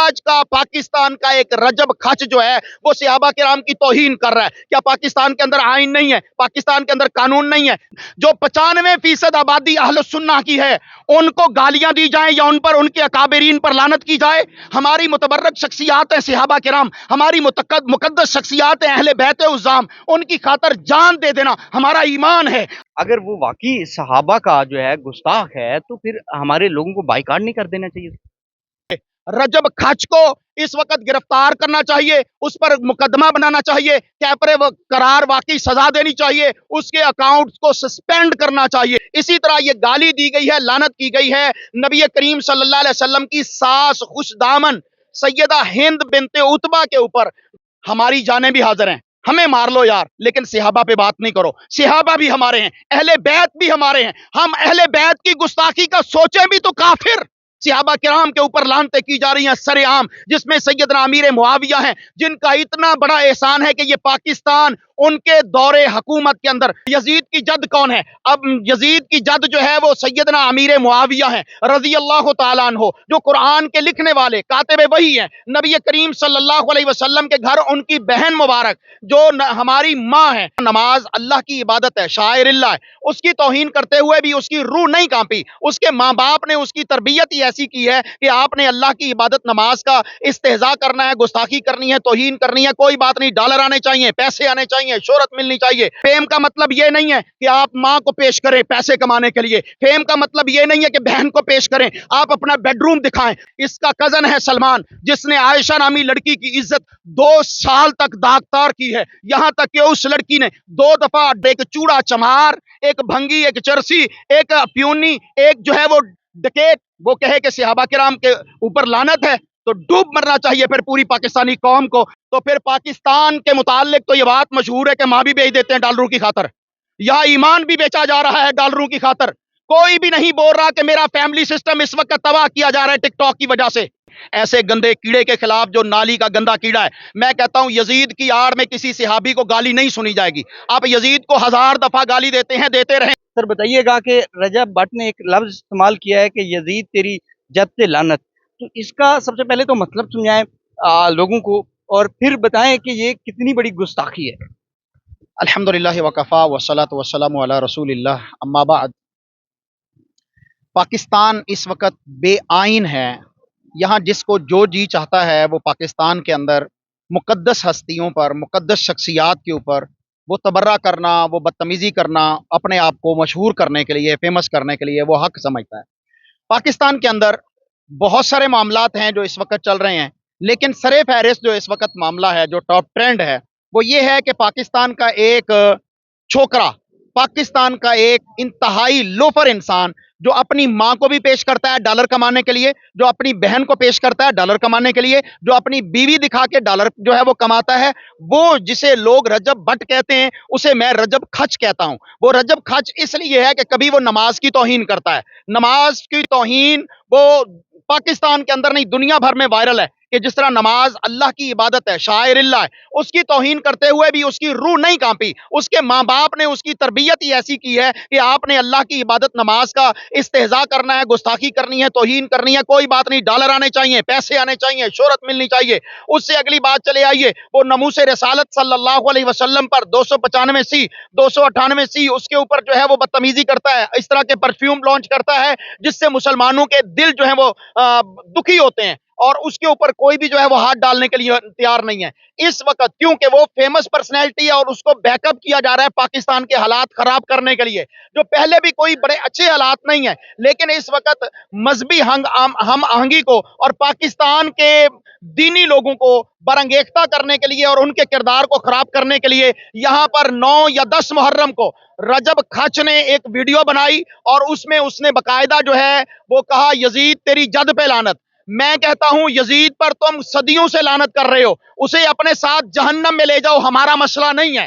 آج کا پاکستان کا ایک رجب خچ جو ہے وہ صحابہ کرام کی توہین کر رہا ہے. کیا پاکستان کے اندر آئین نہیں ہے؟ پاکستان کے اندر قانون نہیں ہے؟ جو 95% آبادی اہل سنہ کی ہے ان کو گالیاں دی جائیں یا ان پر ان کے اکابرین پر لعنت کی جائے؟ ہماری متبرک شخصیات ہیں صحابہ کرام، ہماری مقدس شخصیات ہیں اہل بیت عظام، ان کی خاطر جان دے دینا ہمارا ایمان ہے. اگر وہ واقعی صحابہ کا جو ہے گستاخ ہے تو پھر ہمارے لوگوں کو بائیکاٹ نہیں کر دینا چاہیے؟ رجب خچ کو اس وقت گرفتار کرنا چاہیے، اس پر مقدمہ بنانا چاہیے، کیپرے قرار واقعی سزا دینی چاہیے، اس کے اکاؤنٹ کو سسپینڈ کرنا چاہیے. اسی طرح یہ گالی دی گئی ہے، لعنت کی گئی ہے نبی کریم صلی اللہ علیہ وسلم کی ساس خوش دامن سیدہ ہند بنت عتبہ کے اوپر. ہماری جانیں بھی حاضر ہیں، ہمیں مار لو یار، لیکن صحابہ پہ بات نہیں کرو. صحابہ بھی ہمارے ہیں، اہل بیت بھی ہمارے ہیں، ہم اہل بیت کی گستاخی کا سوچیں بھی تو کافر. صحابہ کرام کے اوپر لعنتیں کی جا رہی ہیں سر عام، جس میں سیدنا امیر معاویہ ہیں جن کا اتنا بڑا احسان ہے کہ یہ پاکستان ان کے دور حکومت کے اندر. یزید کی جد کون ہے؟ اب یزید کی جد جو ہے وہ سیدنا امیر معاویہ ہیں رضی اللہ تعالیٰ عنہ، جو قرآن کے لکھنے والے کاتب وحی ہیں. نبی کریم صلی اللہ علیہ وسلم کے گھر ان کی بہن مبارک جو ہماری ماں ہے. نماز اللہ کی عبادت ہے، شاعر اللہ ہے، اس کی توہین کرتے ہوئے بھی اس کی روح نہیں کانپی. اس کے ماں باپ نے اس کی تربیت ہی ایسی کی ہے کہ آپ نے اللہ کی عبادت نماز کا استہزاء کرنا ہے، گستاخی کرنی ہے، توہین کرنی ہے. کوئی بات نہیں، ڈالر آنے چاہیے، پیسے آنے چاہیے، شہرت ملنی چاہیے. فیم کا مطلب یہ نہیں ہے کہ آپ ماں کو پیش کریں پیسے کمانے کے لیے. فیم کا مطلب یہ نہیں ہے کہ بہن کو پیش کریں، آپ اپنا بیڈ روم دکھائیں. اس کا کزن ہے سلمان جس نے عائشہ نامی لڑکی کی عزت 2 سال تک داغتار کی ہے، یہاں تک کہ اس لڑکی نے 2 دفعہ ایک چوڑا چمار، ایک بھنگی، ایک چرسی، ایک پیونی، ایک جو ہے وہ ڈکیت وہ کہے کہ صحابہ کرام کے اوپر لعنت ہے تو ڈوب مرنا چاہیے پھر پوری پاکستانی قوم کو. تو پھر پاکستان کے متعلق تو یہ بات مشہور ہے کہ ماں بھی بیچ دیتے ہیں ڈالروں کی خاطر، یا ایمان بھی بیچا جا رہا ہے ڈالروں کی خاطر. کوئی بھی نہیں بول رہا کہ میرا فیملی سسٹم اس وقت تباہ کیا جا رہا ہے ٹک ٹاک کی وجہ سے. ایسے گندے کیڑے کے خلاف جو نالی کا گندا کیڑا ہے، میں کہتا ہوں یزید کی آڑ میں کسی صحابی کو گالی نہیں سنی جائے گی. آپ یزید کو 1000 دفعہ گالی دیتے ہیں، دیتے رہیں. سر بتائیے گا کہ رجب بٹ نے ایک لفظ استعمال کیا ہے کہ یزید تیری جد سے لعنت، تو اس کا سب سے پہلے تو مطلب سمجھائیں لوگوں کو، اور پھر بتائیں کہ یہ کتنی بڑی گستاخی ہے. الحمدللہ وکفا والصلاۃ والسلام علی رسول اللہ، اما بعد. پاکستان اس وقت بے آئین ہے. یہاں جس کو جو جی چاہتا ہے وہ پاکستان کے اندر مقدس ہستیوں پر، مقدس شخصیات کے اوپر وہ تبرہ کرنا، وہ بدتمیزی کرنا، اپنے آپ کو مشہور کرنے کے لیے، فیمس کرنے کے لیے وہ حق سمجھتا ہے. پاکستان کے اندر بہت سارے معاملات ہیں جو اس وقت چل رہے ہیں، لیکن سر فہرست جو اس وقت معاملہ ہے، جو ٹاپ ٹرینڈ ہے، وہ یہ ہے کہ پاکستان کا ایک چھوکرا، پاکستان کا ایک انتہائی لوفر انسان جو اپنی ماں کو بھی پیش کرتا ہے ڈالر کمانے کے لیے، جو اپنی بہن کو پیش کرتا ہے ڈالر کمانے کے لیے، جو اپنی بیوی دکھا کے ڈالر جو ہے وہ کماتا ہے، وہ جسے لوگ رجب بٹ کہتے ہیں اسے میں رجب خچ کہتا ہوں. وہ رجب خچ اس لیے ہے کہ کبھی وہ نماز کی توہین کرتا ہے. نماز کی توہین وہ پاکستان کے اندر نہیں دنیا بھر میں وائرل ہے کہ جس طرح نماز اللہ کی عبادت ہے، شاعر اللہ ہے، اس کی توہین کرتے ہوئے بھی اس کی روح نہیں کانپی. اس کے ماں باپ نے اس کی تربیت ہی ایسی کی ہے کہ آپ نے اللہ کی عبادت نماز کا استہزاء کرنا ہے، گستاخی کرنی ہے، توہین کرنی ہے. کوئی بات نہیں، ڈالر آنے چاہیے، پیسے آنے چاہیے، شہرت ملنی چاہیے. اس سے اگلی بات چلے آئیے، وہ ناموس رسالت صلی اللہ علیہ وسلم پر 295 سی 298 سی اس کے اوپر جو ہے وہ بدتمیزی کرتا ہے، اس طرح کے پرفیوم لانچ کرتا ہے جس سے مسلمانوں کے دل جو ہیں وہ دکھی ہوتے ہیں، اور اس کے اوپر کوئی بھی جو ہے وہ ہاتھ ڈالنے کے لیے تیار نہیں ہے اس وقت، کیونکہ وہ فیمس پرسنالٹی ہے اور اس کو بیک اپ کیا جا رہا ہے پاکستان کے حالات خراب کرنے کے لیے، جو پہلے بھی کوئی بڑے اچھے حالات نہیں ہیں. لیکن اس وقت مذہبی ہم آہنگی کو اور پاکستان کے دینی لوگوں کو برانگیختہ کرنے کے لیے اور ان کے کردار کو خراب کرنے کے لیے یہاں پر 9 یا 10 محرم کو رجب خچ نے ایک ویڈیو بنائی اور اس میں اس نے باقاعدہ جو ہے وہ کہا یزید تیری جد پہ لعنت. میں کہتا ہوں یزید پر تم صدیوں سے لعنت کر رہے ہو، اسے اپنے ساتھ جہنم میں لے جاؤ، ہمارا مسئلہ نہیں ہے.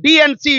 DNC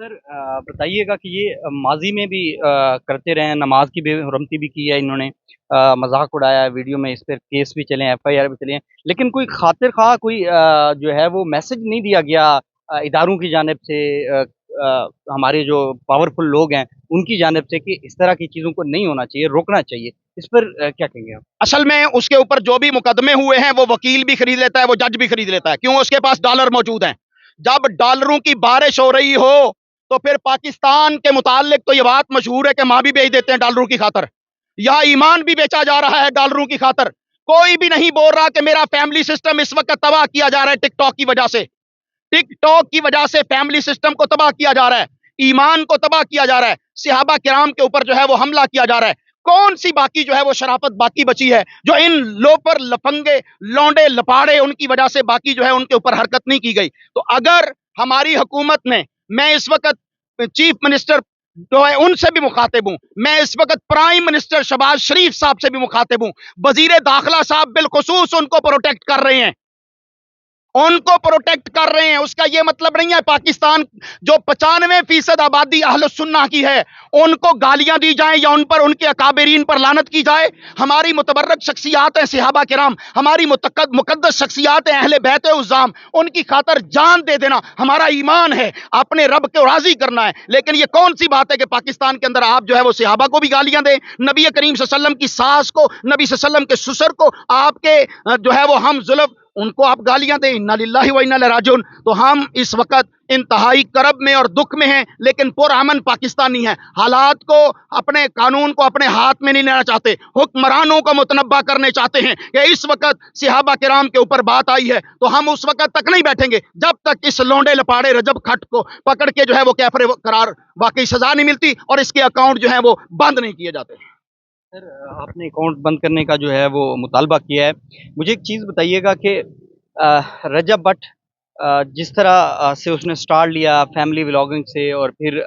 سر بتائیے گا کہ یہ ماضی میں بھی کرتے رہے ہیں، نماز کی بے حرمتی بھی کی ہے انہوں نے، مذاق اڑایا ہے، ویڈیو میں اس پر کیس بھی چلے ہیں، ایف آئی آر بھی چلے ہیں، لیکن کوئی خاطر خواہ کوئی جو ہے وہ میسج نہیں دیا گیا اداروں کی جانب سے، ہمارے جو پاورفل لوگ ہیں ان کی جانب سے، کہ اس طرح کی چیزوں کو نہیں ہونا چاہیے، روکنا چاہیے، اس پر کیا کہیں گے آپ؟ اصل میں اس کے اوپر جو بھی مقدمے ہوئے ہیں وہ وکیل بھی خرید لیتا ہے، وہ جج بھی خرید لیتا ہے، کیوں؟ اس کے پاس ڈالر موجود ہیں۔ جب ڈالروں کی بارش ہو رہی ہو تو پھر پاکستان کے متعلق تو یہ بات مشہور ہے کہ ماں بھی بیچ دیتے ہیں ڈالروں کی خاطر، یہاں ایمان بھی بیچا جا رہا ہے ڈالروں کی خاطر۔ کوئی بھی نہیں بول رہا کہ میرا فیملی سسٹم اس وقت تباہ کیا جا رہا ہے ٹک ٹاک کی وجہ سے، ٹک ٹاک کی وجہ سے فیملی سسٹم کو تباہ کیا جا رہا ہے، ایمان کو تباہ کیا جا رہا ہے، صحابہ کرام کے اوپر جو ہے وہ حملہ کیا جا رہا ہے۔ کون سی باقی جو ہے وہ شرافت باقی بچی ہے جو ان لوپر لفنگے لونڈے لپاڑے ان کی وجہ سے باقی جو ہے ان کے اوپر حرکت نہیں کی گئی؟ تو اگر ہماری حکومت نے، میں اس وقت چیف منسٹر جو ہے ان سے بھی مخاطب ہوں، میں اس وقت پرائم منسٹر شہباز شریف صاحب سے بھی مخاطب ہوں، وزیر داخلہ صاحب بالخصوص ان کو پروٹیکٹ کر رہے ہیں، ان کو پروٹیکٹ کر رہے ہیں۔ اس کا یہ مطلب نہیں ہے پاکستان جو 95% آبادی اہل السنہ کی ہے ان کو گالیاں دی جائیں یا ان پر، ان کے اکابرین پر لعنت کی جائے۔ ہماری متبرک شخصیات ہیں صحابہ کرام، ہماری مقدس شخصیات ہیں اہل بیت عظام، ان کی خاطر جان دے دینا ہمارا ایمان ہے، اپنے رب کو راضی کرنا ہے۔ لیکن یہ کون سی بات ہے کہ پاکستان کے اندر آپ جو ہے وہ صحابہ کو بھی گالیاں دیں، نبی کریم صلی اللہ علیہ وسلم کی ساس کو، نبی صلی اللہ علیہ وسلم کے سسر کو، آپ کے جو ہے وہ ہم ظلم ان کو آپ گالیاں دیں؟ انا للہ و انا الیہ راجعون۔ تو ہم اس وقت انتہائی کرب میں اور دکھ میں ہیں، لیکن پرامن پاکستانی ہیں، حالات کو، اپنے قانون کو اپنے ہاتھ میں نہیں لینا چاہتے، حکمرانوں کو متنبع کرنے چاہتے ہیں کہ اس وقت صحابہ کرام کے اوپر بات آئی ہے تو ہم اس وقت تک نہیں بیٹھیں گے جب تک اس لونڈے لپاڑے رجب کھٹ کو پکڑ کے جو ہے وہ کیفر قرار واقعی سزا نہیں ملتی اور اس کے اکاؤنٹ جو ہیں وہ بند نہیں کیے جاتے۔ سر آپ نے اکاؤنٹ بند کرنے کا جو ہے وہ مطالبہ کیا ہے، مجھے ایک چیز بتائیے گا کہ رجب بٹ جس طرح سے اس نے سٹارٹ لیا فیملی ولاگنگ سے، اور پھر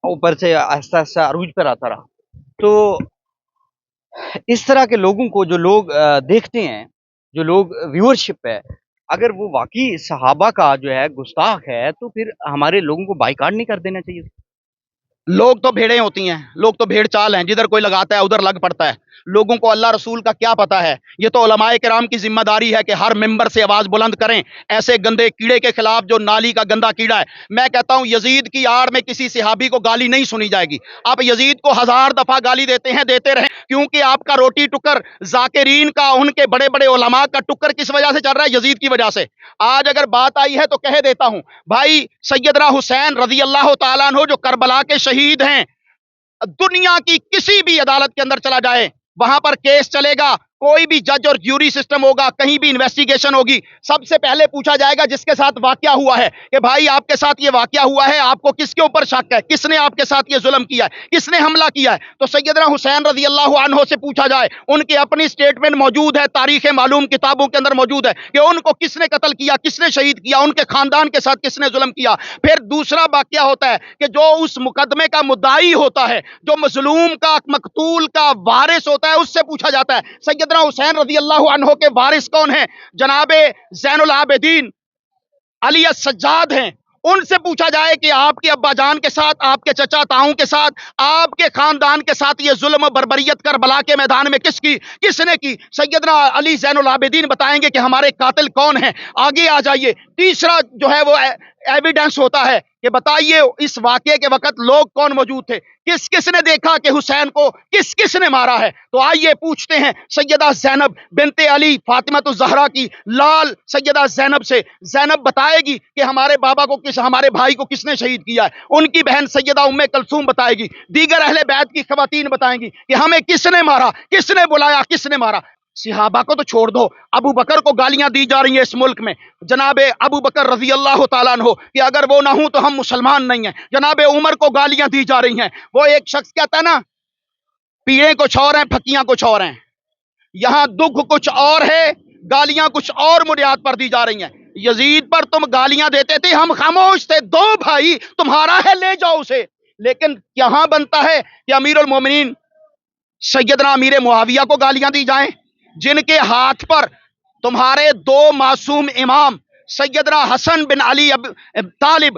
اوپر سے آہستہ آہستہ عروج پر آتا رہا، تو اس طرح کے لوگوں کو جو لوگ دیکھتے ہیں، جو لوگ ویورشپ ہے، اگر وہ واقعی صحابہ کا جو ہے گستاخ ہے تو پھر ہمارے لوگوں کو بائیکاٹ نہیں کر دینا چاہیے؟ لوگ تو بھیڑیں ہوتی ہیں، لوگ تو بھیڑ چال ہیں، جدھر کوئی لگاتا ہے ادھر لگ پڑتا ہے۔ لوگوں کو اللہ رسول کا کیا پتا ہے؟ یہ تو علماء کرام کی ذمہ داری ہے کہ ہر ممبر سے آواز بلند کریں ایسے گندے کیڑے کے خلاف جو نالی کا گندا کیڑا ہے۔ میں کہتا ہوں یزید کی آڑ میں کسی صحابی کو گالی نہیں سنی جائے گی۔ آپ یزید کو 1000 دفعہ گالی دیتے ہیں، دیتے رہیں، کیونکہ آپ کا روٹی ٹکر ذاکرین کا، ان کے بڑے بڑے علماء کا ٹکر کس وجہ سے چل رہا ہے؟ یزید کی وجہ سے۔ آج اگر بات آئی ہے تو کہہ دیتا ہوں بھائی، سیدنا حسین رضی اللہ تعالیٰ عنہ جو کربلا کے شہید ہیں، دنیا کی کسی بھی عدالت کے اندر چلا جائے وہاں پر کیس چلے گا، کوئی بھی جج اور جیوری سسٹم ہوگا، کہیں بھی انویسٹیگیشن ہوگی، سب سے پہلے پوچھا جائے گا جس کے ساتھ واقعہ ہوا ہے کہ بھائی آپ کے ساتھ یہ واقعہ ہوا ہے، آپ کو کس کے اوپر شک ہے، کس نے آپ کے ساتھ یہ ظلم کیا ہے، کس نے حملہ کیا ہے؟ تو سیدنا حسین رضی اللہ عنہ سے پوچھا جائے، ان کی اپنی سٹیٹمنٹ موجود ہے، تاریخ معلوم کتابوں کے اندر موجود ہے کہ ان کو کس نے قتل کیا، کس نے شہید کیا، ان کے خاندان کے ساتھ کس نے ظلم کیا۔ پھر دوسرا واقعہ ہوتا ہے کہ جو اس مقدمے کا مدعی ہوتا ہے، جو مظلوم کا، مقتول کا وارث ہوتا ہے، اس سے پوچھا جاتا ہے سیدنا حسین رضی اللہ عنہ کے وارث کون ہیں؟ جناب زین العابدین علی السجاد ہیں۔ ان سے پوچھا جائے کہ آپ کے ابا جان کے ساتھ، آپ کے چچا تاؤں کے ساتھ، آپ کے خاندان کے ساتھ یہ ظلم و بربریت کربلا کے میدان میں کس نے کی؟ سیدنا علی زین العابدین بتائیں گے کہ ہمارے قاتل کون ہیں۔ آگے آ جائیے، تیسرا جو ہے وہ ایویڈنس ہوتا ہے کہ بتائیے اس واقعے کے وقت لوگ کون موجود تھے، کس کس نے دیکھا کہ حسین کو کس کس نے مارا ہے؟ تو آئیے پوچھتے ہیں سیدہ زینب بنت علی فاطمہ الزہرا کی لال سیدہ زینب سے۔ زینب بتائے گی کہ ہمارے بابا کو ہمارے بھائی کو کس نے شہید کیا ہے۔ ان کی بہن سیدہ ام کلثوم بتائے گی، دیگر اہل بیت کی خواتین بتائیں گی کہ ہمیں کس نے مارا، کس نے بلایا، کس نے مارا۔ صحابہ کو تو چھوڑ دو، ابو بکر کو گالیاں دی جا رہی ہیں اس ملک میں، جناب ابو بکر رضی اللہ تعالیٰ عنہ کہ اگر وہ نہ ہوں تو ہم مسلمان نہیں ہیں۔ جناب عمر کو گالیاں دی جا رہی ہیں۔ وہ ایک شخص کہتا ہے نا، پیڑیں کچھ اور ہیں، پھکیاں کچھ اور ہیں، یہاں دکھ کچھ اور ہے، گالیاں کچھ اور بنیاد پر دی جا رہی ہیں۔ یزید پر تم گالیاں دیتے تھے، ہم خاموش تھے، دو بھائی تمہارا ہے، لے جاؤ اسے۔ لیکن یہاں بنتا ہے کہ امیر المومنین سیدنا امیر معاویہ کو گالیاں دی جائیں، جن کے ہاتھ پر تمہارے دو معصوم امام سیدنا حسن بن علی طالب،